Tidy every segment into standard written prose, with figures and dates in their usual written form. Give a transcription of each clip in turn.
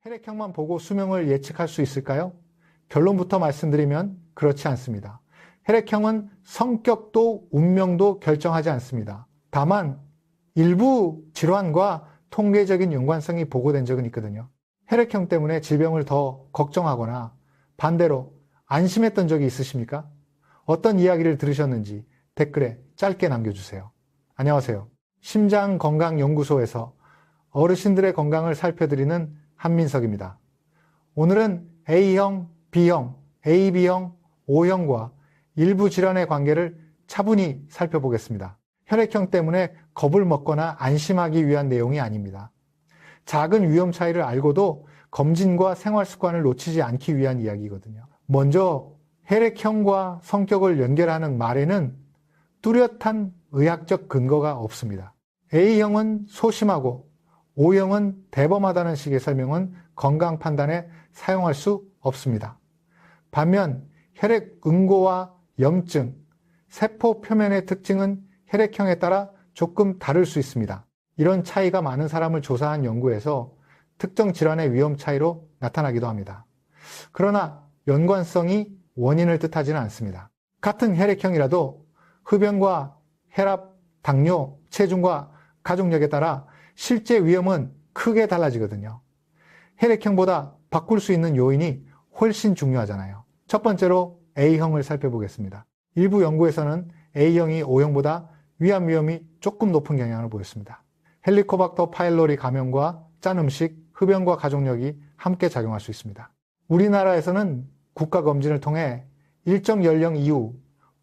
혈액형만 보고 수명을 예측할 수 있을까요? 결론부터 말씀드리면 그렇지 않습니다. 혈액형은 성격도 운명도 결정하지 않습니다. 다만 일부 질환과 통계적인 연관성이 보고된 적은 있거든요. 혈액형 때문에 질병을 더 걱정하거나 반대로 안심했던 적이 있으십니까? 어떤 이야기를 들으셨는지 댓글에 짧게 남겨주세요. 안녕하세요. 심장건강연구소에서 어르신들의 건강을 살펴드리는 한민석입니다. 오늘은 A형, B형, AB형, O형과 일부 질환의 관계를 차분히 살펴보겠습니다. 혈액형 때문에 겁을 먹거나 안심하기 위한 내용이 아닙니다. 작은 위험 차이를 알고도 검진과 생활 습관을 놓치지 않기 위한 이야기거든요. 먼저 혈액형과 성격을 연결하는 말에는 뚜렷한 의학적 근거가 없습니다. A형은 소심하고 O형은 대범하다는 식의 설명은 건강 판단에 사용할 수 없습니다. 반면 혈액 응고와 염증, 세포 표면의 특징은 혈액형에 따라 조금 다를 수 있습니다. 이런 차이가 많은 사람을 조사한 연구에서 특정 질환의 위험 차이로 나타나기도 합니다. 그러나 연관성이 원인을 뜻하지는 않습니다. 같은 혈액형이라도 흡연과 혈압, 당뇨, 체중과 가족력에 따라 실제 위험은 크게 달라지거든요. 혈액형보다 바꿀 수 있는 요인이 훨씬 중요하잖아요. 첫 번째로 A형을 살펴보겠습니다. 일부 연구에서는 A형이 O형보다 위암 위험이 조금 높은 경향을 보였습니다. 헬리코박터 파일로리 감염과 짠 음식, 흡연과 가족력이 함께 작용할 수 있습니다. 우리나라에서는 국가검진을 통해 일정 연령 이후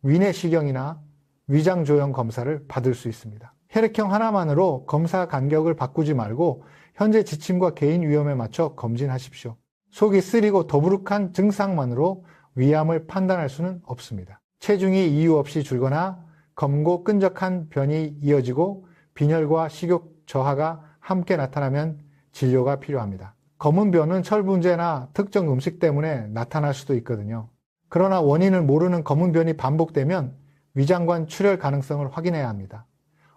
위내시경이나 위장조형 검사를 받을 수 있습니다. 혈액형 하나만으로 검사 간격을 바꾸지 말고 현재 지침과 개인 위험에 맞춰 검진하십시오. 속이 쓰리고 더부룩한 증상만으로 위암을 판단할 수는 없습니다. 체중이 이유 없이 줄거나 검고 끈적한 변이 이어지고 빈혈과 식욕 저하가 함께 나타나면 진료가 필요합니다. 검은 변은 철분제나 특정 음식 때문에 나타날 수도 있거든요. 그러나 원인을 모르는 검은 변이 반복되면 위장관 출혈 가능성을 확인해야 합니다.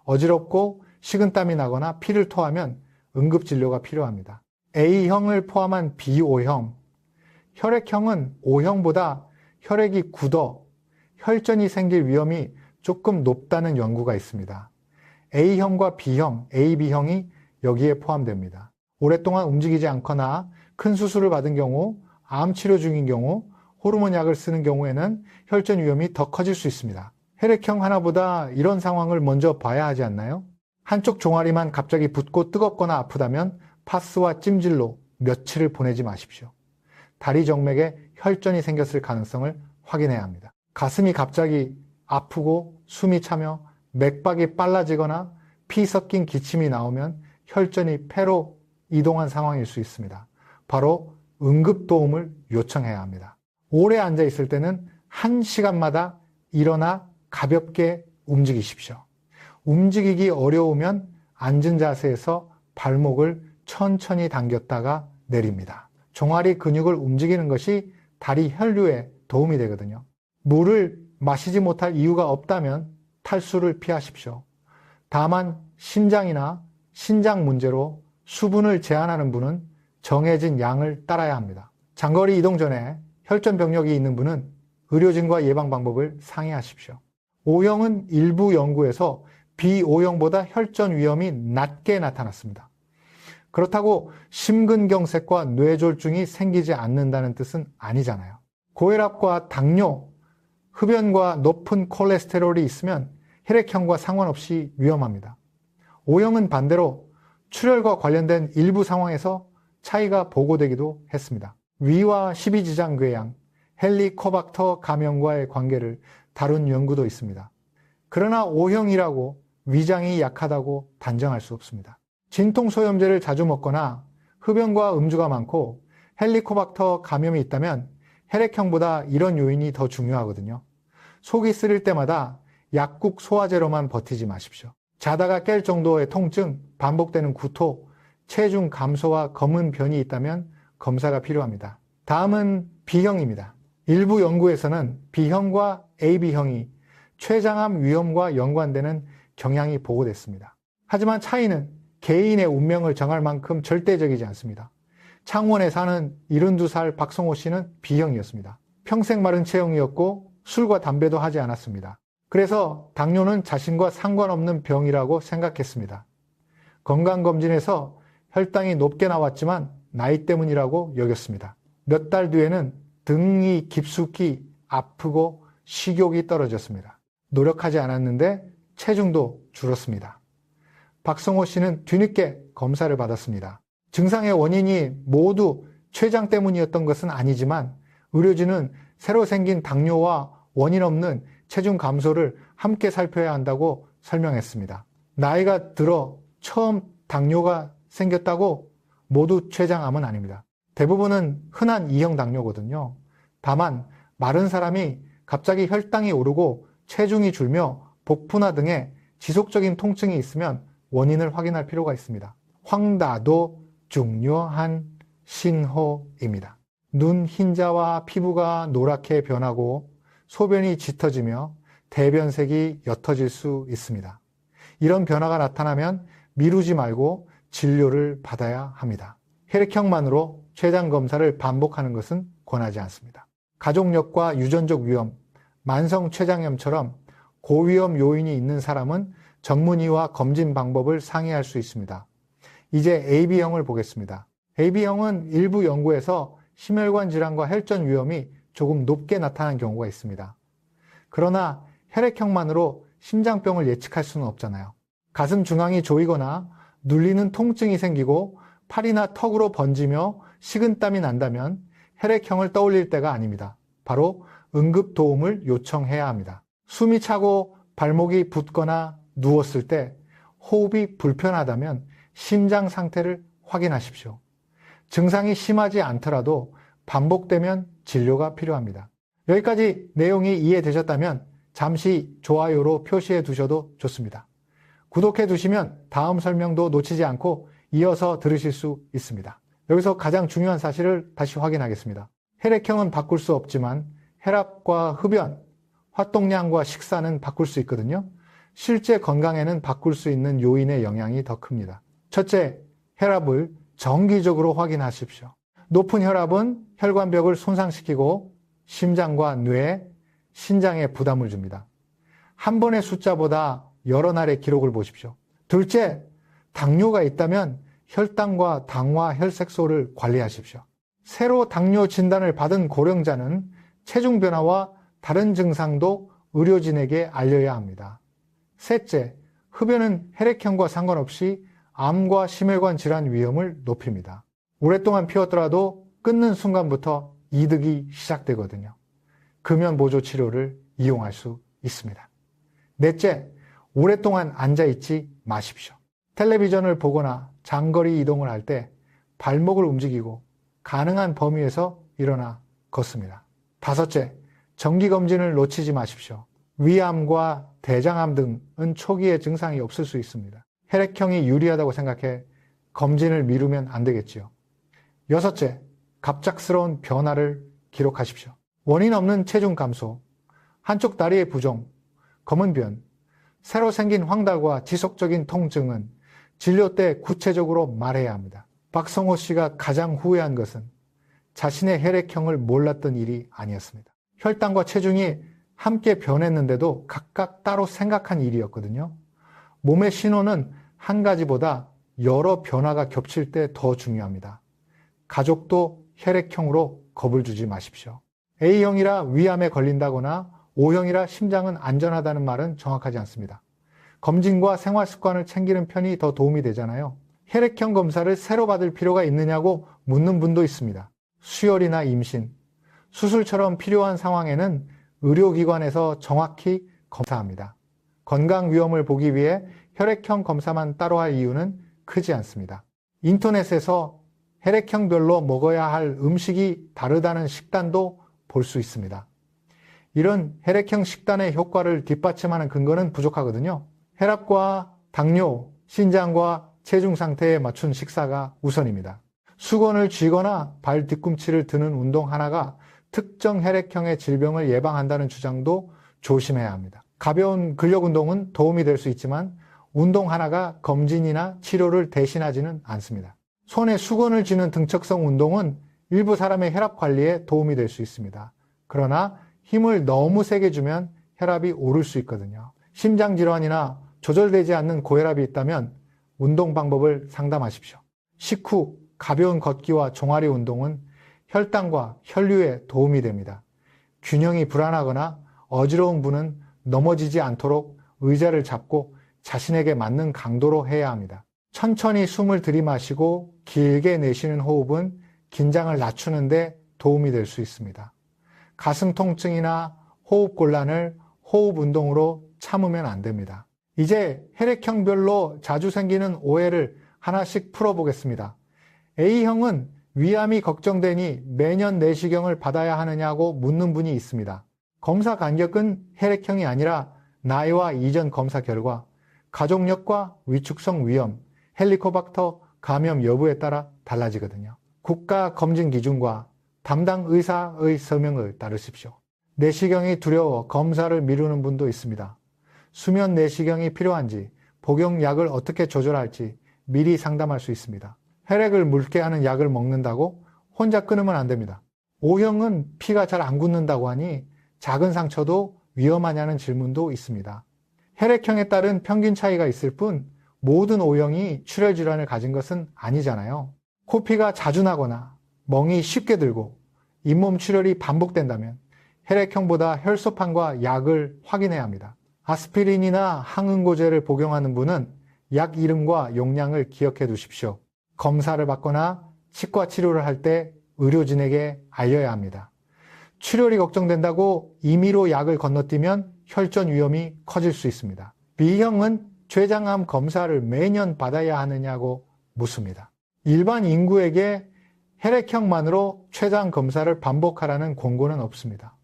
어지럽고 식은땀이 나거나 피를 토하면 응급진료가 필요합니다. A형을 포함한 B5형, 혈액형은 O형보다 혈액이 굳어 혈전이 생길 위험이 조금 높다는 연구가 있습니다. A형과 B형, AB형이 여기에 포함됩니다. 오랫동안 움직이지 않거나 큰 수술을 받은 경우, 암 치료 중인 경우, 호르몬 약을 쓰는 경우에는 혈전 위험이 더 커질 수 있습니다. 혈액형 하나보다 이런 상황을 먼저 봐야 하지 않나요? 한쪽 종아리만 갑자기 붓고 뜨겁거나 아프다면 파스와 찜질로 며칠을 보내지 마십시오. 다리 정맥에 혈전이 생겼을 가능성을 확인해야 합니다. 가슴이 갑자기 아프고 숨이 차며 맥박이 빨라지거나 피 섞인 기침이 나오면 혈전이 폐로 이동한 상황일 수 있습니다. 바로 응급도움을 요청해야 합니다. 오래 앉아 있을 때는 1시간마다 일어나 가볍게 움직이십시오. 움직이기 어려우면 앉은 자세에서 발목을 천천히 당겼다가 내립니다. 종아리 근육을 움직이는 것이 다리 혈류에 도움이 되거든요. 물을 마시지 못할 이유가 없다면 탈수를 피하십시오. 다만 심장이나 신장 문제로 수분을 제한하는 분은 정해진 양을 따라야 합니다. 장거리 이동 전에 혈전 병력이 있는 분은 의료진과 예방 방법을 상의하십시오. O형은 일부 연구에서 B5형보다 혈전 위험이 낮게 나타났습니다. 그렇다고 심근경색과 뇌졸중이 생기지 않는다는 뜻은 아니잖아요. 고혈압과 당뇨, 흡연과 높은 콜레스테롤이 있으면 혈액형과 상관없이 위험합니다. O형은 반대로 출혈과 관련된 일부 상황에서 차이가 보고되기도 했습니다. 위와 십이지장궤양, 헬리코박터 감염과의 관계를 다룬 연구도 있습니다. 그러나 O형이라고 위장이 약하다고 단정할 수 없습니다. 진통소염제를 자주 먹거나 흡연과 음주가 많고 헬리코박터 감염이 있다면 혈액형보다 이런 요인이 더 중요하거든요. 속이 쓰릴 때마다 약국 소화제로만 버티지 마십시오. 자다가 깰 정도의 통증, 반복되는 구토, 체중 감소와 검은 변이 있다면 검사가 필요합니다. 다음은 B형입니다. 일부 연구에서는 B형과 AB형이 췌장암 위험과 연관되는 경향이 보고됐습니다. 하지만 차이는 개인의 운명을 정할 만큼 절대적이지 않습니다. 창원에 사는 72살 박성호 씨는 B형이었습니다. 평생 마른 체형이었고 술과 담배도 하지 않았습니다. 그래서 당뇨는 자신과 상관없는 병이라고 생각했습니다. 건강검진에서 혈당이 높게 나왔지만 나이 때문이라고 여겼습니다. 몇 달 뒤에는 등이 깊숙이 아프고 식욕이 떨어졌습니다. 노력하지 않았는데 체중도 줄었습니다. 박성호 씨는 뒤늦게 검사를 받았습니다. 증상의 원인이 모두 췌장 때문이었던 것은 아니지만 의료진은 새로 생긴 당뇨와 원인 없는 체중 감소를 함께 살펴야 한다고 설명했습니다. 나이가 들어 처음 당뇨가 생겼다고 모두 췌장암은 아닙니다. 대부분은 흔한 2형 당뇨거든요. 다만 마른 사람이 갑자기 혈당이 오르고 체중이 줄며 복부나 등에 지속적인 통증이 있으면 원인을 확인할 필요가 있습니다. 황다도 중요한 신호입니다. 눈 흰자와 피부가 노랗게 변하고 소변이 짙어지며 대변색이 옅어질 수 있습니다. 이런 변화가 나타나면 미루지 말고 진료를 받아야 합니다. 혈액형만으로 췌장 검사를 반복하는 것은 권하지 않습니다. 가족력과 유전적 위험, 만성 췌장염처럼 고위험 요인이 있는 사람은 전문의와 검진 방법을 상의할 수 있습니다. 이제 AB형을 보겠습니다. AB형은 일부 연구에서 심혈관 질환과 혈전 위험이 조금 높게 나타나는 경우가 있습니다. 그러나 혈액형만으로 심장병을 예측할 수는 없잖아요. 가슴 중앙이 조이거나 눌리는 통증이 생기고 팔이나 턱으로 번지며 식은땀이 난다면 혈액형을 떠올릴 때가 아닙니다. 바로 응급 도움을 요청해야 합니다. 숨이 차고 발목이 붓거나 누웠을 때 호흡이 불편하다면 심장 상태를 확인하십시오. 증상이 심하지 않더라도 반복되면 진료가 필요합니다. 여기까지 내용이 이해되셨다면 잠시 좋아요로 표시해 두셔도 좋습니다. 구독해 두시면 다음 설명도 놓치지 않고 이어서 들으실 수 있습니다. 여기서 가장 중요한 사실을 다시 확인하겠습니다. 혈액형은 바꿀 수 없지만 혈압과 흡연, 활동량과 식사는 바꿀 수 있거든요. 실제 건강에는 바꿀 수 있는 요인의 영향이 더 큽니다. 첫째, 혈압을 정기적으로 확인하십시오. 높은 혈압은 혈관벽을 손상시키고 심장과 뇌, 신장에 부담을 줍니다. 한 번의 숫자보다 여러 날의 기록을 보십시오. 둘째, 당뇨가 있다면 혈당과 당화 혈색소를 관리하십시오. 새로 당뇨 진단을 받은 고령자는 체중 변화와 다른 증상도 의료진에게 알려야 합니다. 셋째, 흡연은 혈액형과 상관없이 암과 심혈관 질환 위험을 높입니다. 오랫동안 피웠더라도 끊는 순간부터 이득이 시작되거든요. 금연보조 치료를 이용할 수 있습니다. 넷째, 오랫동안 앉아있지 마십시오. 텔레비전을 보거나 장거리 이동을 할 때 발목을 움직이고 가능한 범위에서 일어나 걷습니다. 다섯째, 정기검진을 놓치지 마십시오. 위암과 대장암 등은 초기에 증상이 없을 수 있습니다. 혈액형이 유리하다고 생각해 검진을 미루면 안 되겠지요. 여섯째, 갑작스러운 변화를 기록하십시오. 원인 없는 체중 감소, 한쪽 다리의 부종, 검은 변, 새로 생긴 황달과 지속적인 통증은 진료 때 구체적으로 말해야 합니다. 박성호 씨가 가장 후회한 것은 자신의 혈액형을 몰랐던 일이 아니었습니다. 혈당과 체중이 함께 변했는데도 각각 따로 생각한 일이었거든요. 몸의 신호는 한 가지보다 여러 변화가 겹칠 때 더 중요합니다. 가족도 혈액형으로 겁을 주지 마십시오. A형이라 위암에 걸린다거나 O형이라 심장은 안전하다는 말은 정확하지 않습니다. 검진과 생활 습관을 챙기는 편이 더 도움이 되잖아요. 혈액형 검사를 새로 받을 필요가 있느냐고 묻는 분도 있습니다. 수혈이나 임신, 수술처럼 필요한 상황에는 의료기관에서 정확히 검사합니다. 건강 위험을 보기 위해 혈액형 검사만 따로 할 이유는 크지 않습니다. 인터넷에서 혈액형별로 먹어야 할 음식이 다르다는 식단도 볼 수 있습니다. 이런 혈액형 식단의 효과를 뒷받침하는 근거는 부족하거든요. 혈압과 당뇨, 신장과 체중 상태에 맞춘 식사가 우선입니다. 수건을 쥐거나 발 뒤꿈치를 드는 운동 하나가 특정 혈액형의 질병을 예방한다는 주장도 조심해야 합니다. 가벼운 근력 운동은 도움이 될 수 있지만 운동 하나가 검진이나 치료를 대신하지는 않습니다. 손에 수건을 쥐는 등척성 운동은 일부 사람의 혈압 관리에 도움이 될 수 있습니다. 그러나 힘을 너무 세게 주면 혈압이 오를 수 있거든요. 심장질환이나 조절되지 않는 고혈압이 있다면 운동 방법을 상담하십시오. 식후 가벼운 걷기와 종아리 운동은 혈당과 혈류에 도움이 됩니다. 균형이 불안하거나 어지러운 분은 넘어지지 않도록 의자를 잡고 자신에게 맞는 강도로 해야 합니다. 천천히 숨을 들이마시고 길게 내쉬는 호흡은 긴장을 낮추는 데 도움이 될 수 있습니다. 가슴 통증이나 호흡 곤란을 호흡 운동으로 참으면 안 됩니다. 이제 혈액형별로 자주 생기는 오해를 하나씩 풀어보겠습니다. A형은 위암이 걱정되니 매년 내시경을 받아야 하느냐고 묻는 분이 있습니다. 검사 간격은 혈액형이 아니라 나이와 이전 검사 결과, 가족력과 위축성 위염, 헬리코박터 감염 여부에 따라 달라지거든요. 국가 검진 기준과 담당 의사의 서명을 따르십시오. 내시경이 두려워 검사를 미루는 분도 있습니다. 수면 내시경이 필요한지, 복용약을 어떻게 조절할지 미리 상담할 수 있습니다. 혈액을 묽게 하는 약을 먹는다고 혼자 끊으면 안 됩니다. O형은 피가 잘 안 굳는다고 하니 작은 상처도 위험하냐는 질문도 있습니다. 혈액형에 따른 평균 차이가 있을 뿐 모든 O형이 출혈 질환을 가진 것은 아니잖아요. 코피가 자주 나거나 멍이 쉽게 들고 잇몸 출혈이 반복된다면 혈액형보다 혈소판과 약을 확인해야 합니다. 아스피린이나 항응고제를 복용하는 분은 약 이름과 용량을 기억해 두십시오. 검사를 받거나 치과 치료를 할 때 의료진에게 알려야 합니다. 출혈이 걱정된다고 임의로 약을 건너뛰면 혈전 위험이 커질 수 있습니다. B형은 췌장암 검사를 매년 받아야 하느냐고 묻습니다. 일반 인구에게 혈액형만으로 췌장 검사를 반복하라는 권고는 없습니다.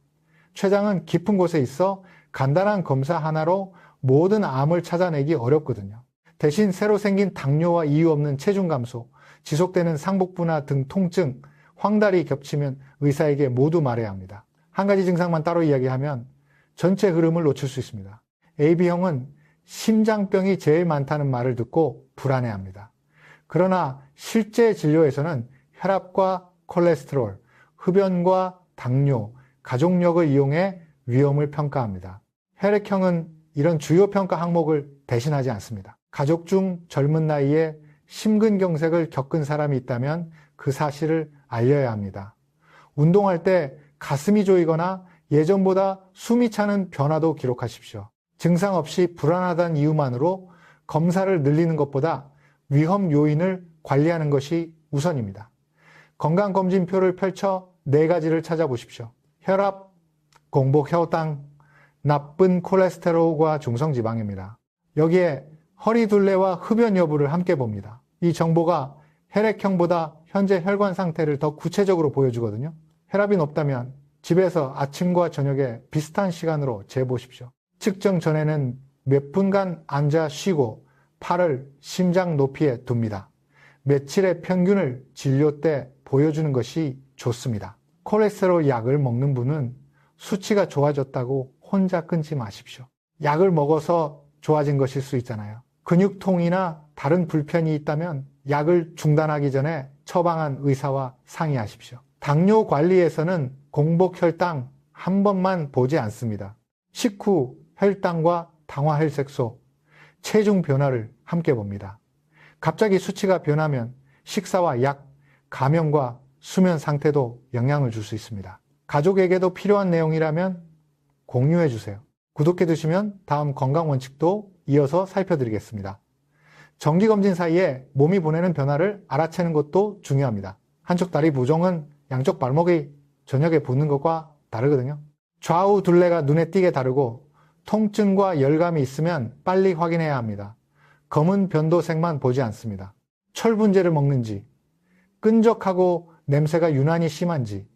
췌장은 깊은 곳에 있어 간단한 검사 하나로 모든 암을 찾아내기 어렵거든요. 대신 새로 생긴 당뇨와 이유 없는 체중 감소, 지속되는 상복부나 등 통증, 황달이 겹치면 의사에게 모두 말해야 합니다. 한 가지 증상만 따로 이야기하면 전체 흐름을 놓칠 수 있습니다. AB형은 심장병이 제일 많다는 말을 듣고 불안해합니다. 그러나 실제 진료에서는 혈압과 콜레스테롤, 흡연과 당뇨, 가족력을 이용해 위험을 평가합니다. 혈액형은 이런 주요 평가 항목을 대신하지 않습니다. 가족 중 젊은 나이에 심근경색을 겪은 사람이 있다면 그 사실을 알려야 합니다. 운동할 때 가슴이 조이거나 예전보다 숨이 차는 변화도 기록하십시오. 증상 없이 불안하다는 이유만으로 검사를 늘리는 것보다 위험 요인을 관리하는 것이 우선입니다. 건강검진표를 펼쳐 4가지를 찾아보십시오. 혈압, 공복 혈당, 나쁜 콜레스테롤과 중성지방입니다. 여기에 허리둘레와 흡연 여부를 함께 봅니다. 이 정보가 혈액형보다 현재 혈관 상태를 더 구체적으로 보여주거든요. 혈압이 높다면 집에서 아침과 저녁에 비슷한 시간으로 재보십시오. 측정 전에는 몇 분간 앉아 쉬고 팔을 심장 높이에 둡니다. 며칠의 평균을 진료 때 보여주는 것이 좋습니다. 콜레스테롤 약을 먹는 분은 수치가 좋아졌다고 혼자 끊지 마십시오. 약을 먹어서 좋아진 것일 수 있잖아요. 근육통이나 다른 불편이 있다면 약을 중단하기 전에 처방한 의사와 상의하십시오. 당뇨 관리에서는 공복 혈당 한 번만 보지 않습니다. 식후 혈당과 당화혈색소, 체중 변화를 함께 봅니다. 갑자기 수치가 변하면 식사와 약, 감염과 수면 상태도 영향을 줄 수 있습니다. 가족에게도 필요한 내용이라면 공유해 주세요. 구독해 두시면 다음 건강 원칙도 이어서 살펴드리겠습니다. 정기검진 사이에 몸이 보내는 변화를 알아채는 것도 중요합니다. 한쪽 다리 부종은 양쪽 발목이 저녁에 붓는 것과 다르거든요. 좌우 둘레가 눈에 띄게 다르고 통증과 열감이 있으면 빨리 확인해야 합니다. 검은 변도색만 보지 않습니다. 철분제를 먹는지, 끈적하고 냄새가 유난히 심한지,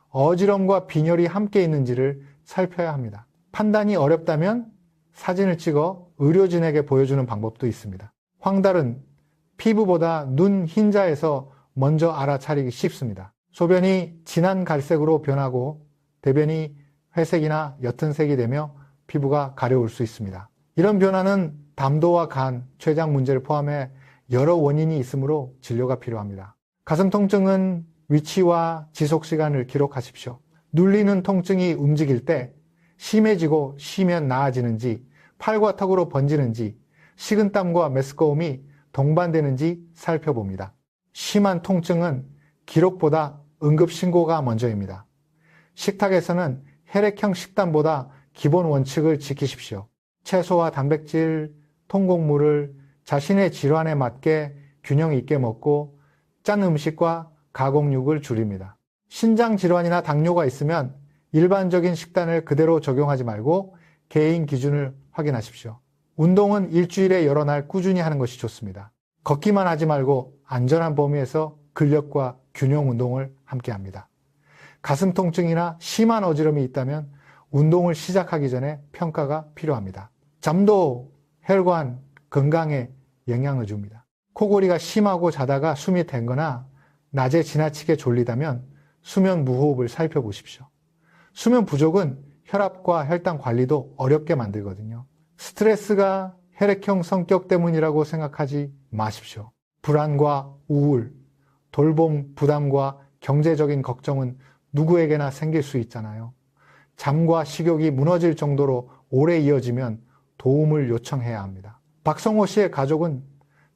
어지럼과 빈혈이 함께 있는지를 살펴야 합니다. 판단이 어렵다면 사진을 찍어 의료진에게 보여주는 방법도 있습니다. 황달은 피부보다 눈 흰자에서 먼저 알아차리기 쉽습니다. 소변이 진한 갈색으로 변하고 대변이 회색이나 옅은 색이 되며 피부가 가려울 수 있습니다. 이런 변화는 담도와 간, 췌장 문제를 포함해 여러 원인이 있으므로 진료가 필요합니다. 가슴 통증은 위치와 지속 시간을 기록하십시오. 눌리는 통증이 움직일 때 심해지고 쉬면 나아지는지, 팔과 턱으로 번지는지, 식은땀과 메스꺼움이 동반되는지 살펴봅니다. 심한 통증은 기록보다 응급신고가 먼저입니다. 식탁에서는 혈액형 식단보다 기본 원칙을 지키십시오. 채소와 단백질, 통곡물을 자신의 질환에 맞게 균형 있게 먹고 짠 음식과 가공육을 줄입니다. 신장 질환이나 당뇨가 있으면 일반적인 식단을 그대로 적용하지 말고 개인 기준을 확인하십시오. 운동은 일주일에 여러 날 꾸준히 하는 것이 좋습니다. 걷기만 하지 말고 안전한 범위에서 근력과 균형 운동을 함께 합니다. 가슴 통증이나 심한 어지럼이 있다면 운동을 시작하기 전에 평가가 필요합니다. 잠도 혈관, 건강에 영향을 줍니다. 코골이가 심하고 자다가 숨이 댄거나 낮에 지나치게 졸리다면 수면 무호흡을 살펴보십시오. 수면 부족은 혈압과 혈당 관리도 어렵게 만들거든요. 스트레스가 혈액형 성격 때문이라고 생각하지 마십시오. 불안과 우울, 돌봄 부담과 경제적인 걱정은 누구에게나 생길 수 있잖아요. 잠과 식욕이 무너질 정도로 오래 이어지면 도움을 요청해야 합니다. 박성호 씨의 가족은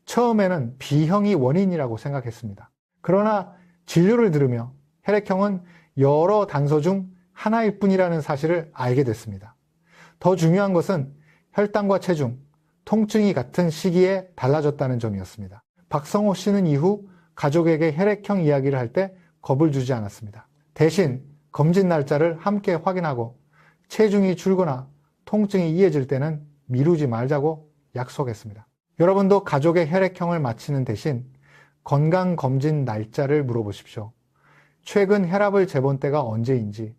처음에는 B형이 원인이라고 생각했습니다. 그러나 진료를 들으며 혈액형은 여러 단서 중 하나일 뿐이라는 사실을 알게 됐습니다. 더 중요한 것은 혈당과 체중, 통증이 같은 시기에 달라졌다는 점이었습니다. 박성호 씨는 이후 가족에게 혈액형 이야기를 할 때 겁을 주지 않았습니다. 대신 검진 날짜를 함께 확인하고 체중이 줄거나 통증이 이어질 때는 미루지 말자고 약속했습니다. 여러분도 가족의 혈액형을 맞히는 대신 건강검진 날짜를 물어보십시오. 최근 혈압을 재본 때가 언제인지,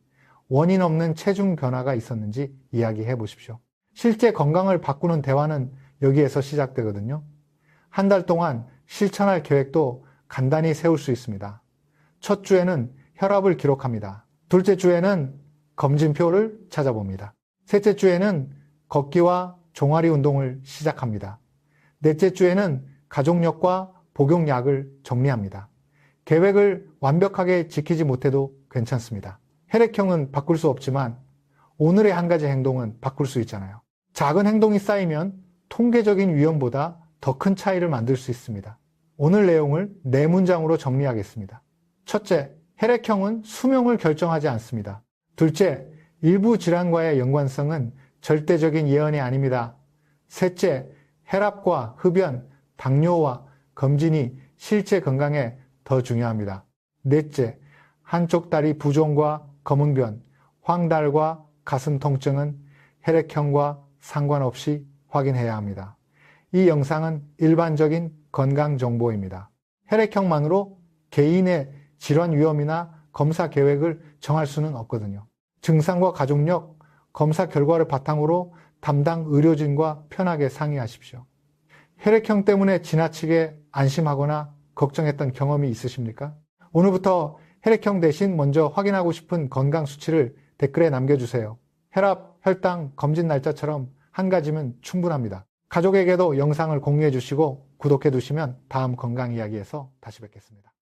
원인 없는 체중 변화가 있었는지 이야기해 보십시오. 실제 건강을 바꾸는 대화는 여기에서 시작되거든요. 한 달 동안 실천할 계획도 간단히 세울 수 있습니다. 첫 주에는 혈압을 기록합니다. 둘째 주에는 검진표를 찾아봅니다. 셋째 주에는 걷기와 종아리 운동을 시작합니다. 넷째 주에는 가족력과 복용약을 정리합니다. 계획을 완벽하게 지키지 못해도 괜찮습니다. 혈액형은 바꿀 수 없지만 오늘의 한 가지 행동은 바꿀 수 있잖아요. 작은 행동이 쌓이면 통계적인 위험보다 더 큰 차이를 만들 수 있습니다. 오늘 내용을 4문장으로 정리하겠습니다. 첫째, 혈액형은 수명을 결정하지 않습니다. 둘째, 일부 질환과의 연관성은 절대적인 예언이 아닙니다. 셋째, 혈압과 흡연, 당뇨와 검진이 실제 건강에 더 중요합니다. 넷째, 한쪽 다리 부종과 검은변, 황달과 가슴 통증은 혈액형과 상관없이 확인해야 합니다. 이 영상은 일반적인 건강 정보입니다. 혈액형만으로 개인의 질환 위험이나 검사 계획을 정할 수는 없거든요. 증상과 가족력, 검사 결과를 바탕으로 담당 의료진과 편하게 상의하십시오. 혈액형 때문에 지나치게 안심하거나 걱정했던 경험이 있으십니까? 오늘부터 혈액형 대신 먼저 확인하고 싶은 건강 수치를 댓글에 남겨주세요. 혈압, 혈당, 검진 날짜처럼 한 가지면 충분합니다. 가족에게도 영상을 공유해 주시고 구독해 두시면 다음 건강 이야기에서 다시 뵙겠습니다.